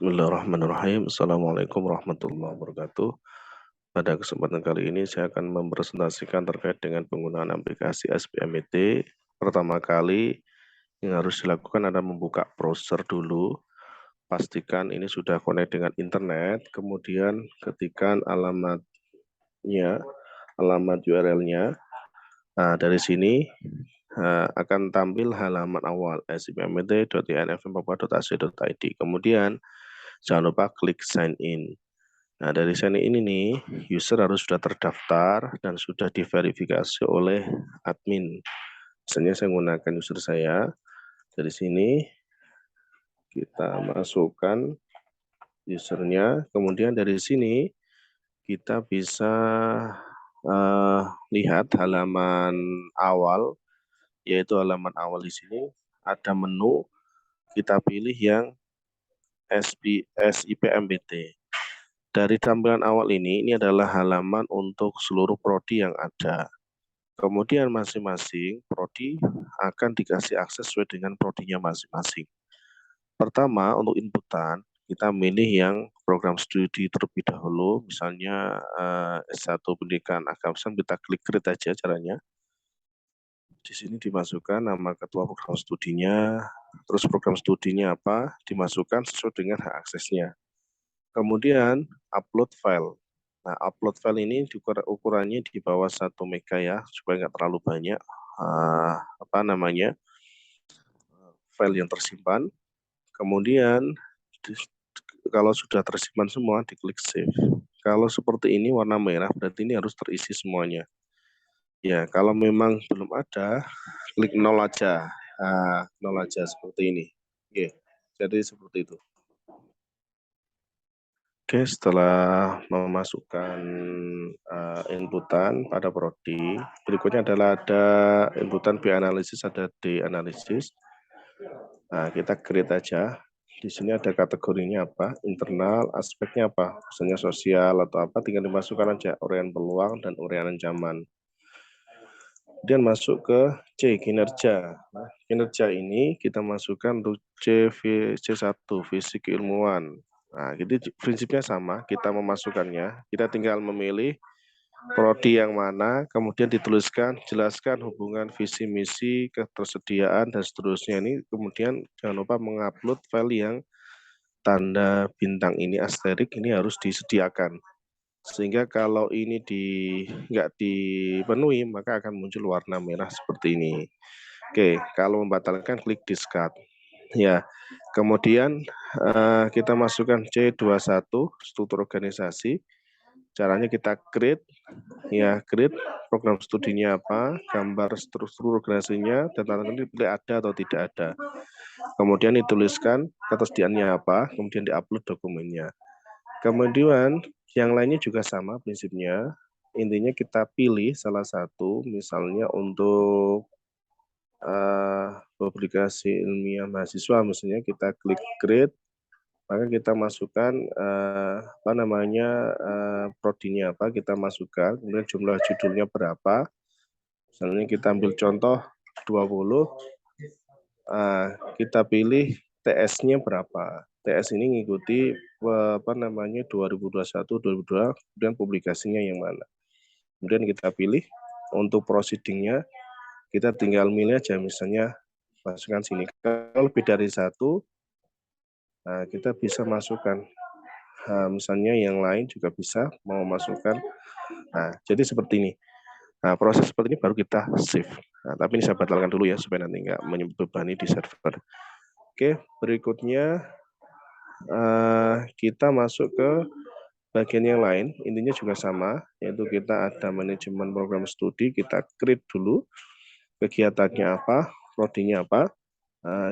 Bismillahirrahmanirrahim. Assalamualaikum warahmatullahi wabarakatuh. Pada kesempatan kali ini saya akan mempresentasikan terkait dengan penggunaan aplikasi SBMET. Pertama kali yang harus dilakukan adalah membuka browser dulu. Pastikan ini sudah connect dengan internet. Kemudian ketikkan alamatnya, alamat URL-nya. Nah, dari sini akan tampil halaman awal sbmet.infmpapua.ac.id. Kemudian jangan lupa klik sign in. Nah, dari sign in ini nih, user harus sudah terdaftar dan sudah diverifikasi oleh admin. Misalnya saya menggunakan user saya. Dari sini kita masukkan usernya. Kemudian dari sini kita bisa lihat halaman awal, yaitu halaman awal di sini ada menu. Kita pilih yang SIPMBT. Dari tampilan awal ini adalah halaman untuk seluruh prodi yang ada. Kemudian masing-masing prodi akan dikasih akses sesuai dengan prodinya masing-masing. Pertama, untuk inputan, kita milih yang program studi terlebih dahulu, misalnya S1 Pendidikan Agama Islam, kita klik create aja caranya. Di sini dimasukkan nama ketua program studinya, terus program studinya apa, dimasukkan sesuai dengan hak aksesnya. Kemudian upload file. Nah, upload file ini ukurannya di bawah 1 mega ya, supaya nggak terlalu banyak file yang tersimpan. Kemudian kalau sudah tersimpan semua, diklik save. Kalau seperti ini warna merah, berarti ini harus terisi semuanya. Ya, kalau memang belum ada, klik 0 aja. Nah, 0 aja seperti ini. Oke, jadi seperti itu. Oke, setelah memasukkan inputan pada prodi, berikutnya adalah ada inputan B analisis, ada D analisis. Nah, kita create aja. Di sini ada kategorinya apa, internal, aspeknya apa, misalnya sosial atau apa, tinggal dimasukkan aja uraian peluang dan uraian ancaman. Kemudian masuk ke C, kinerja. Nah, kinerja ini kita masukkan untuk C1, fisik keilmuan. Nah, jadi prinsipnya sama, kita memasukkannya, kita tinggal memilih prodi yang mana, kemudian dituliskan, jelaskan hubungan visi misi, ketersediaan dan seterusnya. Ini kemudian jangan lupa mengupload file yang tanda bintang ini, asterik ini harus disediakan. Sehingga kalau ini nggak dipenuhi, maka akan muncul warna merah seperti ini. Oke, kalau membatalkan klik discard. Ya, kemudian kita masukkan C21, struktur organisasi. Caranya kita create program studinya apa, gambar struktur organisasinya, dan tanda pilih ada atau tidak ada. Kemudian dituliskan ketersediaannya apa, kemudian diupload dokumennya. Kemudian yang lainnya juga sama prinsipnya. Intinya kita pilih salah satu, misalnya untuk publikasi ilmiah mahasiswa, misalnya kita klik create, maka kita masukkan prodinya apa, kita masukkan, kemudian jumlah judulnya berapa. Misalnya kita ambil contoh 20, kita pilih TS-nya berapa. TS ini mengikuti 2021, 2022, kemudian publikasinya yang mana. Kemudian kita pilih untuk proceeding-nya, kita tinggal milih aja, misalnya masukkan sini. Kalau lebih dari satu, nah, kita bisa masukkan. Misalnya yang lain juga bisa mau masukkan. Nah, jadi seperti ini. Nah, proses seperti ini baru kita save. Nah, tapi ini saya batalkan dulu ya, supaya nanti nggak membebani di server. Oke, berikutnya kita masuk ke bagian yang lain. Intinya juga sama, yaitu kita ada manajemen program studi, kita create dulu kegiatannya apa, prodinya apa.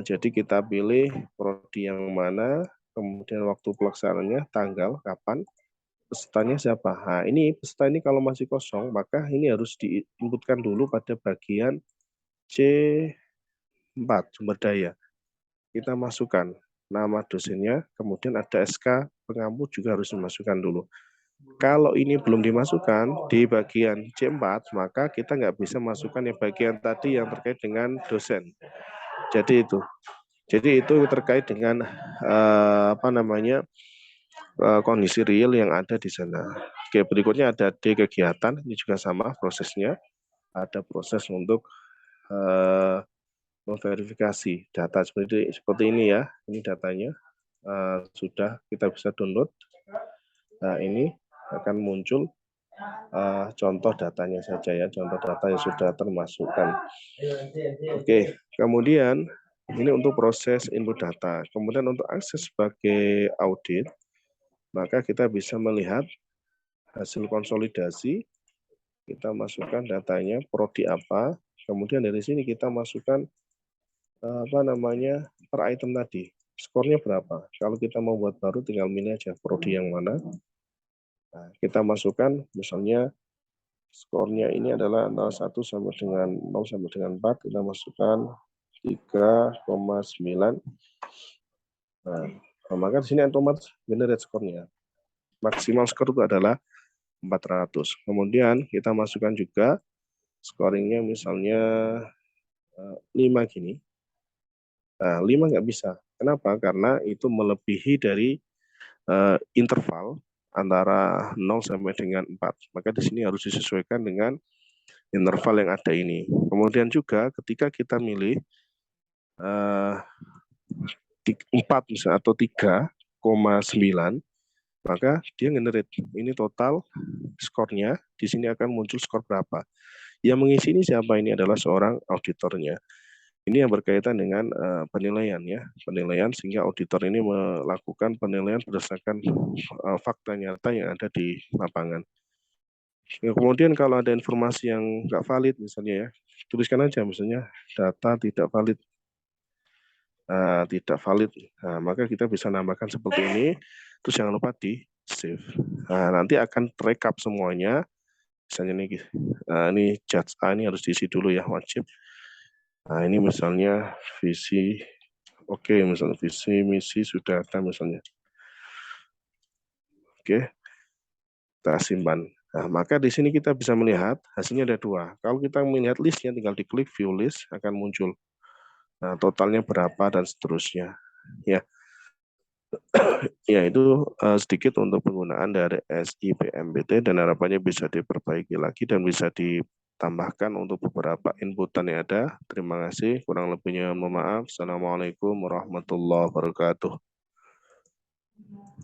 Jadi kita pilih prodi yang mana, kemudian waktu pelaksanaannya, tanggal, kapan, pesertanya siapa. Nah, ini peserta ini kalau masih kosong, maka ini harus diinputkan dulu pada bagian C4, sumber daya. Kita masukkan nama dosennya, kemudian ada SK pengampu juga harus dimasukkan dulu. Kalau ini belum dimasukkan di bagian C4, maka kita nggak bisa masukkan yang bagian tadi yang terkait dengan dosen. Jadi itu. Jadi itu terkait dengan kondisi real yang ada di sana. Oke, berikutnya ada D kegiatan, ini juga sama prosesnya. Ada proses untuk memverifikasi data seperti ini ya. Ini datanya sudah kita bisa download. Nah, ini akan muncul contoh datanya saja ya, contoh data yang sudah termasukkan. Oke, kemudian ini untuk proses input data. Kemudian untuk akses sebagai audit, maka kita bisa melihat hasil konsolidasi, kita masukkan datanya, prodi apa, kemudian dari sini kita masukkan per item tadi, skornya berapa. Kalau kita mau buat baru tinggal milih aja prodi yang mana. Nah, kita masukkan misalnya skornya ini adalah 01 sampai dengan 0 sampai dengan 4, kita masukkan 3,9. Nah, maka di sini otomatis generate skornya. Maksimal skor itu adalah 400. Kemudian kita masukkan juga scoringnya misalnya 5 gini. Nah, 5 nggak bisa. Kenapa? Karena itu melebihi dari interval antara 0 sampai dengan 4. Maka di sini harus disesuaikan dengan interval yang ada ini. Kemudian juga ketika kita milih 4 misalnya atau 3,9, maka dia generate ini total skornya. Di sini akan muncul skor berapa. Yang mengisi ini siapa? Ini adalah seorang auditornya. Ini yang berkaitan dengan penilaian ya, penilaian sehingga auditor ini melakukan penilaian berdasarkan fakta nyata yang ada di lapangan. Ya, kemudian kalau ada informasi yang nggak valid misalnya ya, tuliskan aja misalnya data tidak valid. Nah, maka kita bisa nambahkan seperti ini. Terus jangan lupa di save. Nah, nanti akan rekap semuanya. Misalnya ini judge A ini harus diisi dulu ya, wajib. Nah, ini misalnya visi, oke, misalnya visi misi sudah ada misalnya. Oke, kita simpan. Nah, maka di sini kita bisa melihat hasilnya ada 2. Kalau kita melihat listnya, tinggal diklik view list, akan muncul. Nah, totalnya berapa dan seterusnya. Ya, ya itu sedikit untuk penggunaan dari SIPMPT dan harapannya bisa diperbaiki lagi dan bisa ditambahkan untuk beberapa inputan yang ada. Terima kasih. Kurang lebihnya mohon maaf. Assalamualaikum warahmatullahi wabarakatuh.